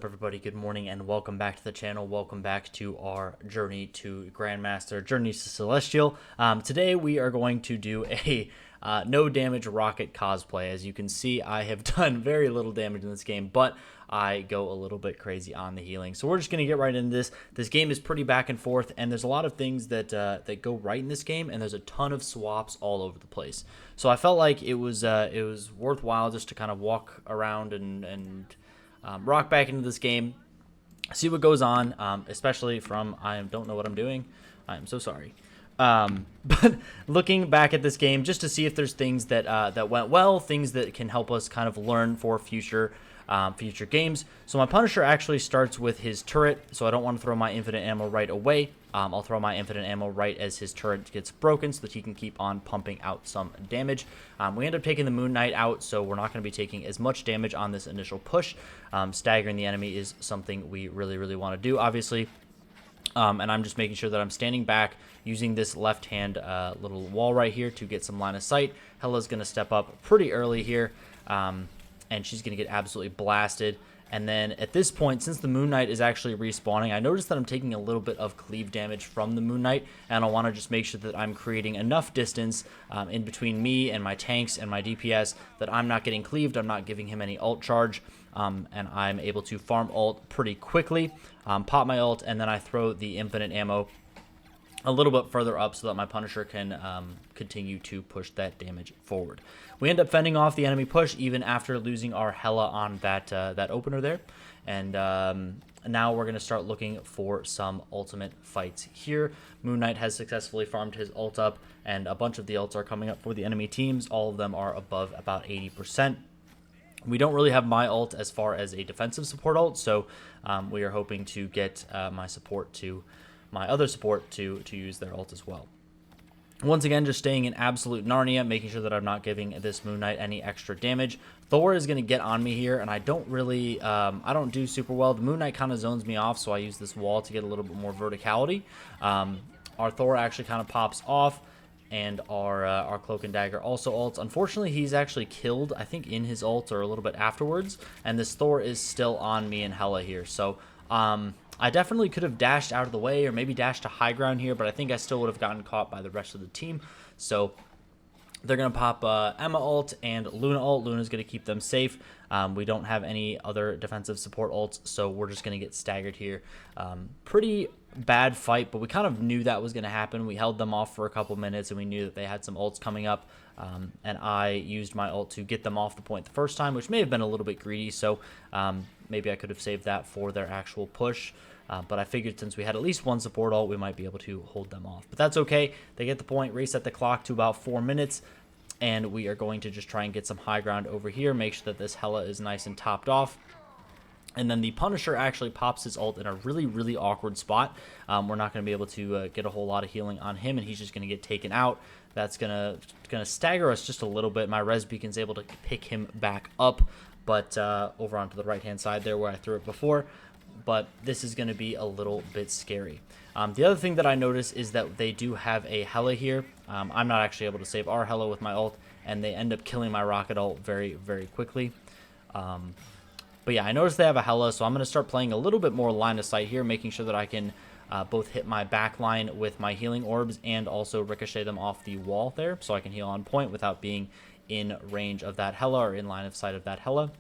Everybody, good morning and welcome back to the channel. Welcome back to our journey to Grandmaster, Journey to Celestial. Today we are going to do a no damage rocket cosplay. As you can see, I have done very little damage in this game, but I go a little bit crazy on the healing. So we're just going to get right into this. This game is pretty back and forth, and there's a lot of things that go right in this game, and there's a ton of swaps all over the place. So I felt like it was worthwhile just to kind of walk around and rock back into this game, see what goes on, especially from I don't know what I'm doing. I am so sorry. But looking back at this game just to see if there's things that went well, things that can help us kind of learn for future games. So my Punisher actually starts with his turret, so I don't want to throw my infinite ammo right away. I'll throw my infinite ammo right as his turret gets broken so that he can keep on pumping out some damage. We end up taking the Moon Knight out, so we're not going to be taking as much damage on this initial push. Staggering the enemy is something we really want to do, obviously. And I'm just making sure that I'm standing back using this left-hand little wall right here to get some line of sight. Hela's going to step up pretty early here, and she's going to get absolutely blasted. And then at this point, since the Moon Knight is actually respawning, I noticed that I'm taking a little bit of cleave damage from the Moon Knight, and I want to just make sure that I'm creating enough distance in between me and my tanks and my DPS that I'm not getting cleaved, I'm not giving him any ult charge, and I'm able to farm ult pretty quickly, pop my ult, and then I throw the infinite ammo a little bit further up so that my Punisher can continue to push that damage forward. We end up fending off the enemy push even after losing our Hela on that opener there. And now we're going to start looking for some ultimate fights here. Moon Knight has successfully farmed his ult up, and a bunch of the ults are coming up for the enemy teams. All of them are above about 80%. We don't really have my ult as far as a defensive support ult, so we are hoping to get my other support to use their ult as well. Once again, just staying in absolute Narnia, making sure that I'm not giving this Moon Knight any extra damage. Thor is going to get on me here, and I don't really, I don't do super well. The Moon Knight kind of zones me off, so I use this wall to get a little bit more verticality. Our Thor actually kind of pops off, and our Cloak and Dagger also ults. Unfortunately, he's actually killed, I think, in his ult or a little bit afterwards, and this Thor is still on me and Hela here. So, I definitely could have dashed out of the way or maybe dashed to high ground here, but I think I still would have gotten caught by the rest of the team. So they're going to pop Emma ult and Luna ult. Luna's going to keep them safe. We don't have any other defensive support ults, so we're just going to get staggered here. Pretty bad fight, but we kind of knew that was going to happen. We held them off for a couple minutes, and we knew that they had some ults coming up. And I used my ult to get them off the point the first time, which may have been a little bit greedy, so maybe I could have saved that for their actual push. But I figured since we had at least one support ult, we might be able to hold them off. But that's okay. They get the point, reset the clock to about 4 minutes, and we are going to just try and get some high ground over here, make sure that this Hela is nice and topped off. And then the Punisher actually pops his ult in a really awkward spot. We're not going to be able to get a whole lot of healing on him, and he's just going to get taken out. That's gonna stagger us just a little bit. My res beacon's able to pick him back up, but over onto the right-hand side there where I threw it before. But this is going to be a little bit scary. The other thing that I noticed is that they do have a Hela here. I'm not actually able to save our Hela with my ult, and they end up killing my rocket ult very quickly. But yeah, I noticed they have a Hela, so I'm going to start playing a little bit more line of sight here, making sure that I can both hit my back line with my healing orbs and also ricochet them off the wall there, so I can heal on point without being in range of that Hela or in line of sight of that Hela.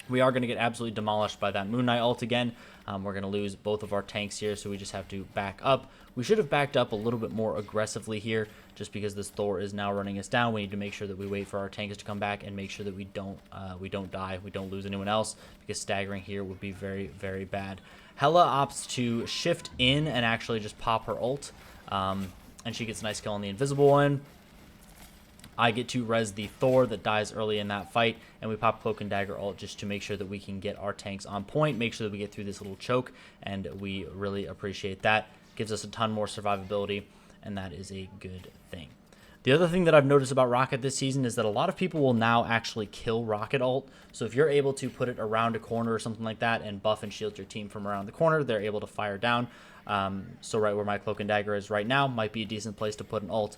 We are going to get absolutely demolished by that Moon Knight ult again. We're going to lose both of our tanks here, so we just have to back up. We should have backed up a little bit more aggressively here, just because this Thor is now running us down. We need to make sure that we wait for our tanks to come back and make sure that we don't die, we don't lose anyone else, because staggering here would be very bad. Hela opts to shift in and actually just pop her ult, and she gets a nice kill on the invisible one. I get to res the Thor that dies early in that fight, and we pop Cloak and Dagger ult just to make sure that we can get our tanks on point, make sure that we get through this little choke, and we really appreciate that. Gives us a ton more survivability, and that is a good thing. The other thing that I've noticed about Rocket this season is that a lot of people will now actually kill Rocket ult. So if you're able to put it around a corner or something like that and buff and shield your team from around the corner, they're able to fire down. So right where my Cloak and Dagger is right now might be a decent place to put an ult.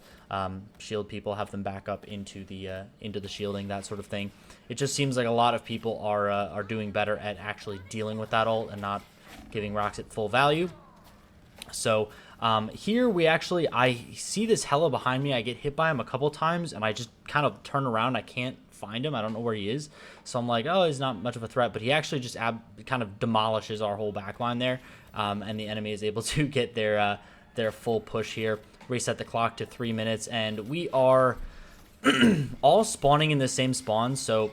Shield people, have them back up into the shielding, that sort of thing. It just seems like a lot of people are doing better at actually dealing with that ult and not giving Rocket full value. So here I see this Hela behind me. I get hit by him a couple times and I just kind of turn around. I can't find him. I don't know where he is. So I'm like, oh, he's not much of a threat, but he actually just kind of demolishes our whole backline there. And the enemy is able to get their full push here. Reset the clock to 3 minutes, and we are all spawning in the same spawn. So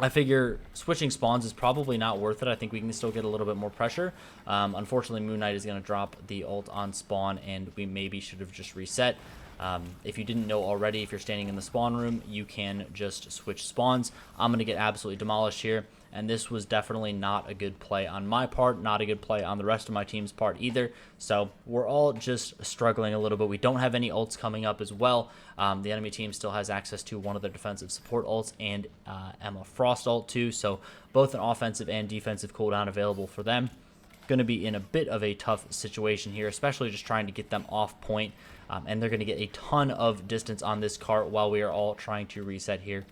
I figure switching spawns is probably not worth it. I think we can still get a little bit more pressure. Unfortunately, Moon Knight is going to drop the ult on spawn, and we maybe should have just reset. If you didn't know already, if you're standing in the spawn room, you can just switch spawns. I'm going to get absolutely demolished here, and this was definitely not a good play on my part, not a good play on the rest of my team's part either. So we're all just struggling a little bit. We don't have any ults coming up as well. The enemy team still has access to one of their defensive support ults and Emma Frost ult too, so both an offensive and defensive cooldown available for them. Going to be in a bit of a tough situation here, especially just trying to get them off point. And they're going to get a ton of distance on this cart while we are all trying to reset here.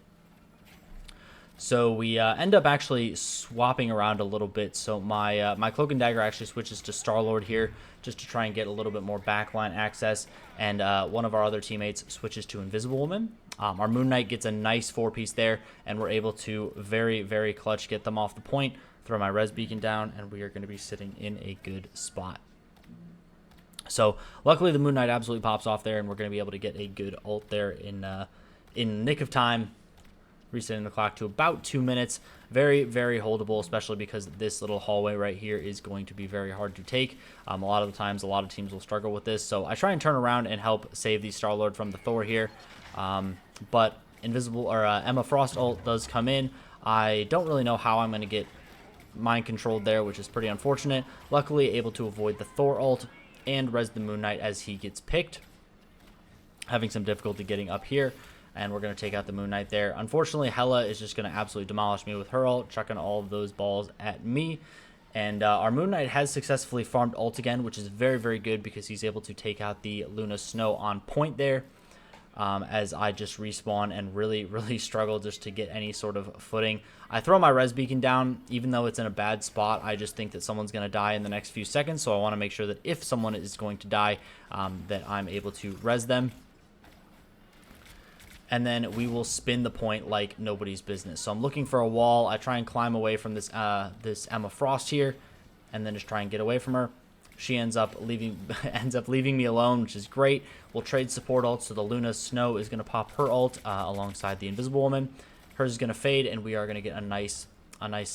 So we end up actually swapping around a little bit. So my Cloak and Dagger actually switches to Star-Lord here just to try and get a little bit more backline access. And one of our other teammates switches to Invisible Woman. Our Moon Knight gets a nice 4-piece there, and we're able to very, very clutch get them off the point. Throw my res beacon down, and we are going to be sitting in a good spot. So luckily the Moon Knight absolutely pops off there, and we're going to be able to get a good ult there in nick of time, resetting the clock to about 2 minutes. Very, very holdable, especially because this little hallway right here is going to be very hard to take. A lot of the times, a lot of teams will struggle with this. So I try and turn around and help save the Star-Lord from the Thor here. But Emma Frost ult does come in. I don't really know how I'm going to get mind controlled there, which is pretty unfortunate. Luckily, able to avoid the Thor ult and res the Moon Knight as he gets picked. Having some difficulty getting up here, and we're going to take out the Moon Knight there. Unfortunately, Hela is just going to absolutely demolish me with her ult, chucking all of those balls at me. And our Moon Knight has successfully farmed ult again, which is very, very good because he's able to take out the Luna Snow on point there. As I just respawn and really, really struggle just to get any sort of footing. I throw my res beacon down, even though it's in a bad spot. I just think that someone's going to die in the next few seconds, so I want to make sure that if someone is going to die, that I'm able to res them. And then we will spin the point like nobody's business. So I'm looking for a wall. I try and climb away from this Emma Frost here, and then just try and get away from her. She ends up leaving me alone, which is great. We'll trade support ults, so the Luna Snow is going to pop her ult alongside the Invisible Woman. Hers is going to fade, and we are going to get a nice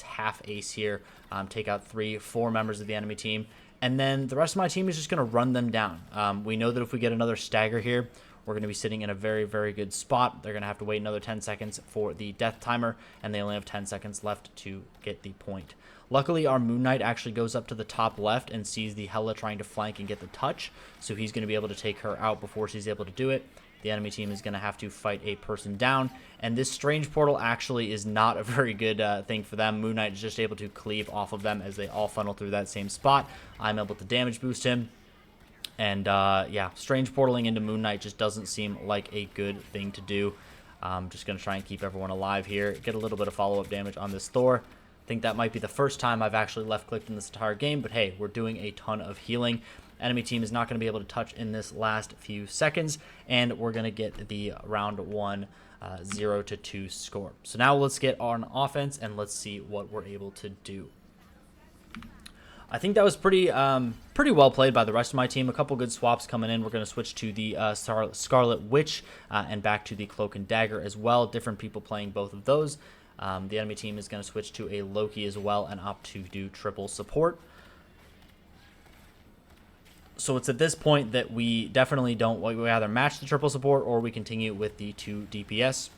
half ace here. Take out 4 members of the enemy team, and then the rest of my team is just going to run them down. We know that if we get another stagger here, we're going to be sitting in a very, very good spot. They're going to have to wait another 10 seconds for the death timer, and they only have 10 seconds left to get the point. Luckily, our Moon Knight actually goes up to the top left and sees the Hela trying to flank and get the touch, so he's going to be able to take her out before she's able to do it. The enemy team is going to have to fight a person down, and this Strange Portal actually is not a very good thing for them. Moon Knight is just able to cleave off of them as they all funnel through that same spot. I'm able to damage boost him. And yeah, Strange Portaling into Moon Knight just doesn't seem like a good thing to do. I'm just going to try and keep everyone alive here. Get a little bit of follow-up damage on this Thor. I think that might be the first time I've actually left-clicked in this entire game, but hey, we're doing a ton of healing. Enemy team is not going to be able to touch in this last few seconds, and we're going to get the round 1 0-2 score. So now let's get on offense, and let's see what we're able to do. I think that was pretty well played by the rest of my team. A couple good swaps coming in. We're going to switch to the Scarlet Witch and back to the Cloak and Dagger as well. Different people playing both of those. The enemy team is going to switch to a Loki as well and opt to do triple support. So it's at this point that we definitely don't. We either match the triple support or we continue with the 2 DPS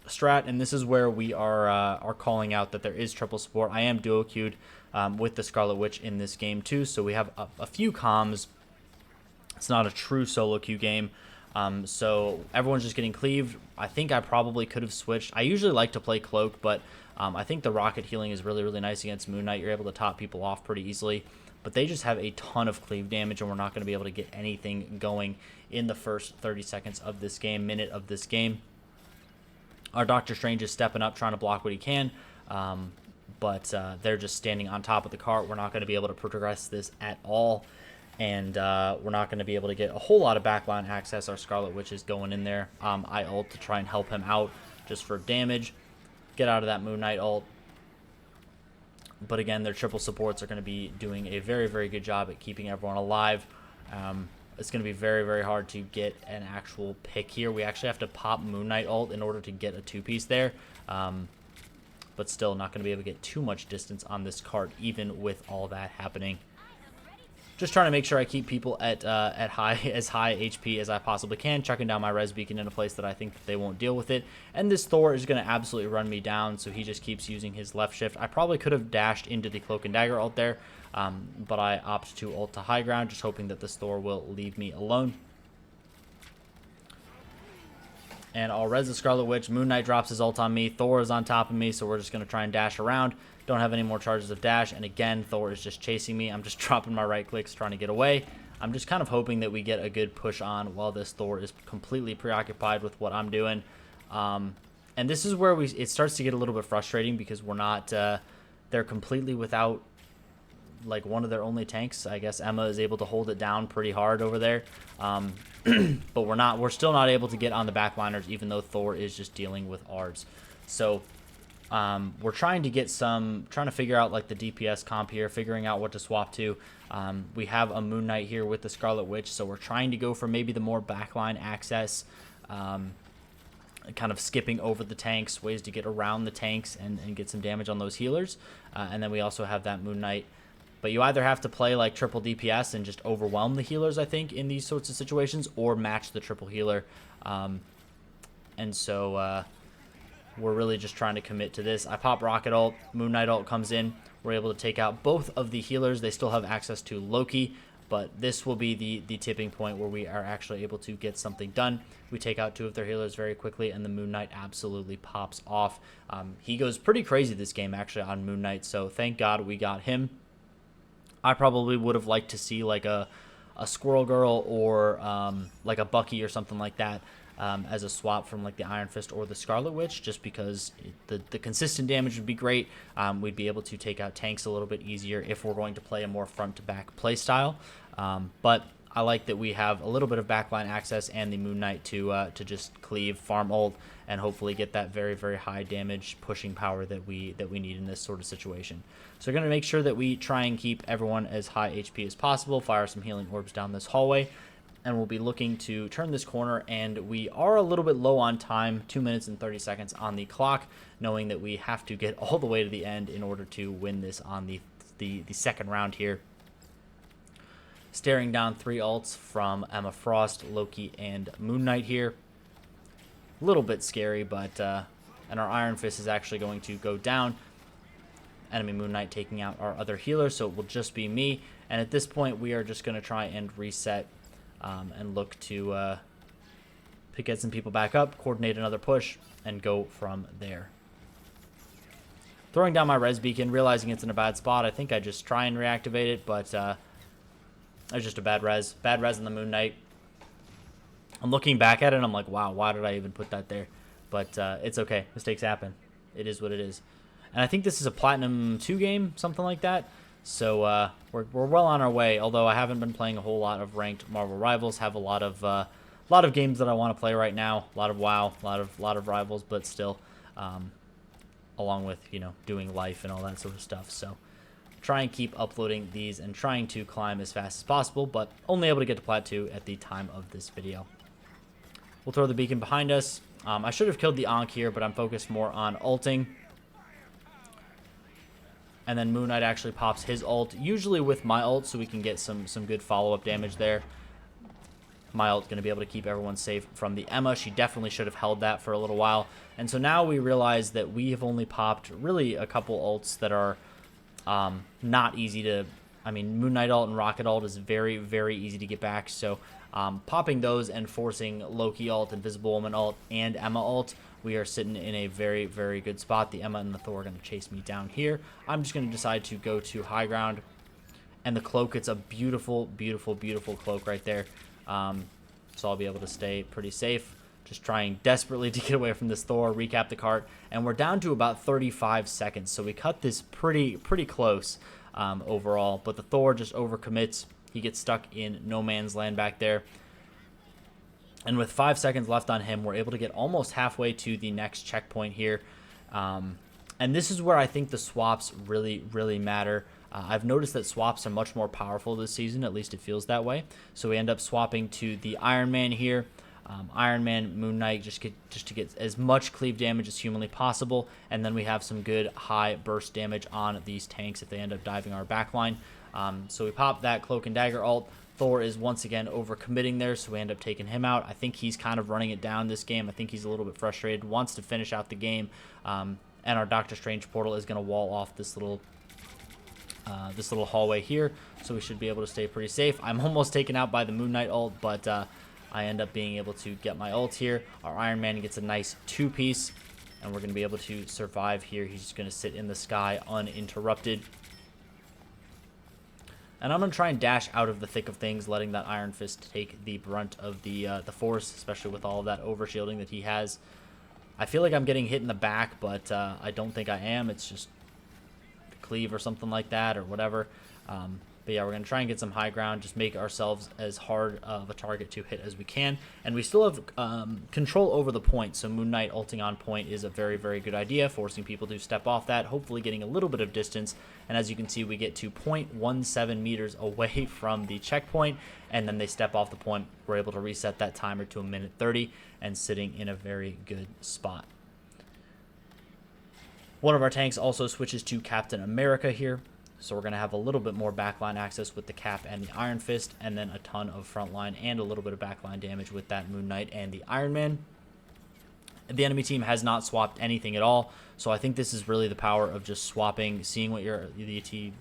strat, and this is where we are calling out that there is triple support. I am duo queued with the Scarlet Witch in this game too, so we have a few comms. It's not a true solo queue game, So everyone's just getting cleaved. I think I probably could have switched. I usually like to play Cloak, but I think the rocket healing is really, really nice against Moon Knight. You're able to top people off pretty easily. But they just have a ton of cleave damage, and we're not going to be able to get anything going in the first 30 seconds of this game, minute of this game. Our Doctor Strange is stepping up, trying to block what he can. But they're just standing on top of the cart. We're not going to be able to progress this at all. And we're not going to be able to get a whole lot of backline access. Our Scarlet Witch is going in there. I ult to try and help him out just for damage. Get out of that Moon Knight ult. But again, their triple supports are going to be doing a very, very good job at keeping everyone alive. It's going to be very, very hard to get an actual pick here. We actually have to pop Moon Knight ult in order to get a two-piece there. But still not going to be able to get too much distance on this cart, even with all that happening. Just trying to make sure I keep people at as high HP as I possibly can, chucking down my res beacon in a place that I think that they won't deal with it. And this Thor is going to absolutely run me down, so he just keeps using his left shift. I probably could have dashed into the Cloak and Dagger ult there, but I opt to ult to high ground, just hoping that this Thor will leave me alone. And I'll res the Scarlet Witch. Moon Knight drops his ult on me. Thor is on top of me, so we're just going to try and dash around. Don't have any more charges of dash. And again, Thor is just chasing me. I'm just dropping my right clicks, trying to get away. I'm just kind of hoping that we get a good push on while this Thor is completely preoccupied with what I'm doing. And this is where it starts to get a little bit frustrating because we're not... they're completely without like one of their only tanks. I guess Emma is able to hold it down pretty hard over there. But we're still not able to get on the backliners, even though Thor is just dealing with ours. So we're trying to figure out like the DPS comp here, figuring out what to swap to. We have a Moon Knight here with the Scarlet Witch, so we're trying to go for maybe the more backline access, kind of skipping over the tanks, ways to get around the tanks and get some damage on those healers. And then we also have that Moon Knight. But you either have to play like triple DPS and just overwhelm the healers, I think, in these sorts of situations, or match the triple healer. And so we're really just trying to commit to this. I pop Rocket ult, Moon Knight ult comes in. We're able to take out both of the healers. They still have access to Loki, but this will be the tipping point where we are actually able to get something done. We take out two of their healers very quickly, and the Moon Knight absolutely pops off. He goes pretty crazy this game, actually, on Moon Knight, so thank God we got him. I probably would have liked to see like a Squirrel Girl or like a Bucky or something like that as a swap from like the Iron Fist or the Scarlet Witch, just because the consistent damage would be great. We'd be able to take out tanks a little bit easier if we're going to play a more front-to-back play style. But I like that we have a little bit of backline access and the Moon Knight to just cleave, farm ult, and hopefully get that very, very high damage pushing power that we need in this sort of situation. So we're going to make sure that we try and keep everyone as high HP as possible, fire some healing orbs down this hallway, and we'll be looking to turn this corner, and we are a little bit low on time, 2 minutes and 30 seconds on the clock, knowing that we have to get all the way to the end in order to win this on the second round here. Staring down 3 ults from Emma Frost, Loki, and Moon Knight here. A little bit scary, but and our Iron Fist is actually going to go down. Enemy Moon Knight taking out our other healer, so it will just be me. And at this point, we are just going to try and reset and look to get some people back up, coordinate another push, and go from there. Throwing down my res beacon, realizing it's in a bad spot. I think I just try and reactivate it, but it's just a bad res. Bad res on the Moon Knight. I'm looking back at it, and I'm like, wow, why did I even put that there? But it's okay. Mistakes happen. It is what it is. And I think this is a Platinum 2 game, something like that. So we're well on our way, although I haven't been playing a whole lot of ranked Marvel Rivals. Have a lot of games that I want to play right now. A lot of WoW, a lot of Rivals, but still, along with, you know, doing life and all that sort of stuff. So try and keep uploading these and trying to climb as fast as possible, but only able to get to Plat 2 at the time of this video. We'll throw the beacon behind us. I should have killed the Ankh here, but I'm focused more on ulting. And then Moon Knight actually pops his ult, usually with my ult, so we can get some good follow-up damage there. My ult's going to be able to keep everyone safe from the Emma. She definitely should have held that for a little while. And so now we realize that we have only popped really a couple ults that are not easy to I mean, Moon Knight ult and Rocket ult is very, very easy to get back. So popping those and forcing Loki ult, Invisible Woman ult, and Emma ult, we are sitting in a very, very good spot. The Emma and the Thor are going to chase me down here. I'm just going to decide to go to high ground. And the cloak, it's a beautiful, beautiful, beautiful cloak right there. So I'll be able to stay pretty safe. Just trying desperately to get away from this Thor, recap the cart. And we're down to about 35 seconds. So we cut this pretty close overall. But the Thor just overcommits. He gets stuck in no man's land back there. And with 5 seconds left on him, we're able to get almost halfway to the next checkpoint here. And this is where I think the swaps really, really matter. I've noticed that swaps are much more powerful this season, at least it feels that way. So we end up swapping to the Iron Man here. Iron Man, Moon Knight, just to get as much cleave damage as humanly possible. And then we have some good high burst damage on these tanks if they end up diving our backline. So we pop that Cloak and Dagger ult. Thor is once again overcommitting there, so we end up taking him out. I think he's kind of running it down this game. I think he's a little bit frustrated, wants to finish out the game. And our Doctor Strange portal is going to wall off this little hallway here, so we should be able to stay pretty safe. I'm almost taken out by the Moon Knight ult, but I end up being able to get my ult here. Our Iron Man gets a nice two-piece, and we're going to be able to survive here. He's just going to sit in the sky uninterrupted. And I'm going to try and dash out of the thick of things, letting that Iron Fist take the brunt of the force, especially with all of that overshielding that he has. I feel like I'm getting hit in the back, but I don't think I am. It's just cleave or something like that or whatever. But yeah, we're going to try and get some high ground, just make ourselves as hard of a target to hit as we can. And we still have control over the point, so Moon Knight ulting on point is a very, very good idea, forcing people to step off that, hopefully getting a little bit of distance. And as you can see, we get to 0.17 meters away from the checkpoint, and then they step off the point. We're able to reset that timer to 1:30 and sitting in a very good spot. One of our tanks also switches to Captain America here. So we're going to have a little bit more backline access with the Cap and the Iron Fist, and then a ton of frontline and a little bit of backline damage with that Moon Knight and the Iron Man. The enemy team has not swapped anything at all, so I think this is really the power of just swapping, seeing what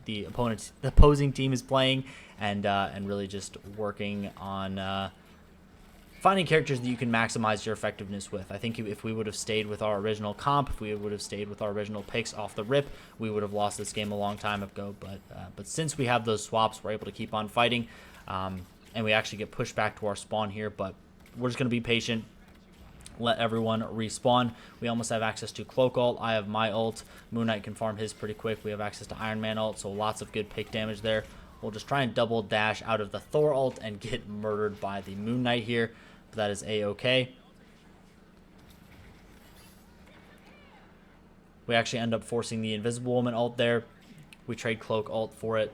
the opposing team is playing, and really just working on finding characters that you can maximize your effectiveness with. I think if we would have stayed with our original comp, if we would have stayed with our original picks off the rip, we would have lost this game a long time ago. But since we have those swaps, we're able to keep on fighting, and we actually get pushed back to our spawn here. But we're just going to be patient, let everyone respawn. We almost have access to Cloak ult. I have my ult. Moon Knight can farm his pretty quick. We have access to Iron Man ult, so lots of good pick damage there. We'll just try and double dash out of the Thor ult and get murdered by the Moon Knight here. But that is a-okay. We actually end up forcing the Invisible Woman ult there. We trade Cloak ult for it.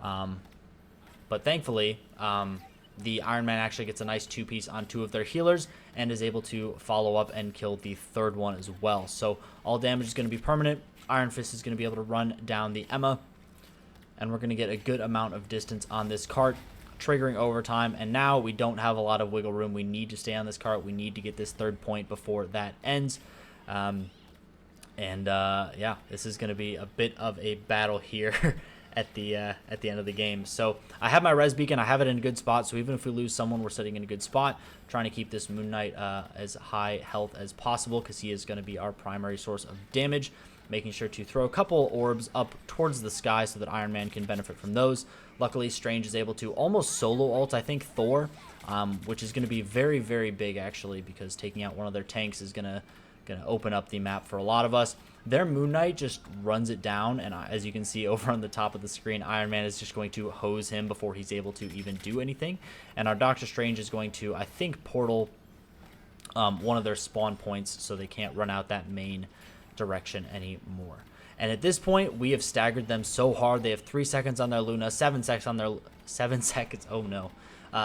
But thankfully, the Iron Man actually gets a nice two-piece on two of their healers and is able to follow up and kill the third one as well. So all damage is going to be permanent. Iron Fist is going to be able to run down the Emma. And we're going to get a good amount of distance on this cart, triggering overtime. And now we don't have a lot of wiggle room. We need to stay on this cart. We need to get this third point before that ends. Yeah, this is going to be a bit of a battle here at the end of the game. So I have my res beacon. I have it in a good spot. So even if we lose someone, we're sitting in a good spot. Trying to keep this Moon Knight as high health as possible, because he is going to be our primary source of damage. Making sure to throw a couple orbs up towards the sky so that Iron Man can benefit from those. Luckily, Strange is able to almost solo ult, I think, Thor, which is going to be very, very big, actually, because taking out one of their tanks is going to open up the map for a lot of us. Their Moon Knight just runs it down, and as you can see over on the top of the screen, Iron Man is just going to hose him before he's able to even do anything. And our Doctor Strange is going to, I think, portal one of their spawn points so they can't run out that main direction anymore. And at this point, we have staggered them so hard. They have 3 seconds on their Luna, 7 seconds on their 7 seconds. Oh no,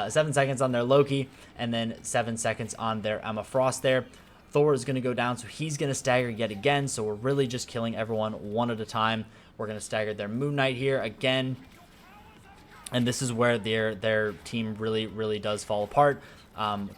7 seconds on their Loki, and then 7 seconds on their Emma Frost. There, Thor is going to go down, so he's going to stagger yet again. So we're really just killing everyone one at a time. We're going to stagger their Moon Knight here again, and this is where their team really does fall apart.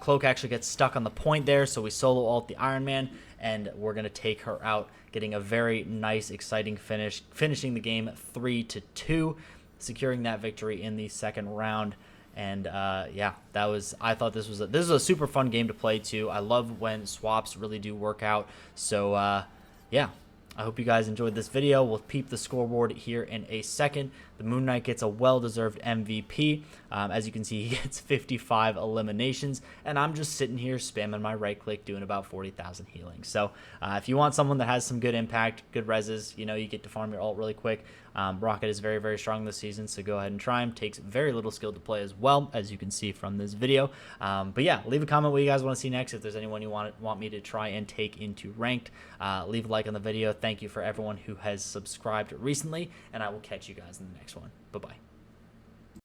Cloak actually gets stuck on the point there, so we solo ult the Iron Man, and we're going to take her out, getting a very nice, exciting finish, finishing the game 3-2. securing that victory in the second round. And yeah, I thought this was a super fun game to play too. I love when swaps really do work out. So yeah, I hope you guys enjoyed this video. We'll peep the scoreboard here in a second. The Moon Knight gets a well-deserved MVP. As you can see, he gets 55 eliminations, and I'm just sitting here spamming my right click doing about 40,000 healing. So if you want someone that has some good impact, good reses, you know, you get to farm your ult really quick. Rocket is very, very strong this season, so go ahead and try him. Takes very little skill to play as well, as you can see from this video. But yeah, leave a comment what you guys want to see next. If there's anyone you want me to try and take into ranked, leave a like on the video. Thank you for everyone who has subscribed recently, and I will catch you guys in the next one. Bye-bye.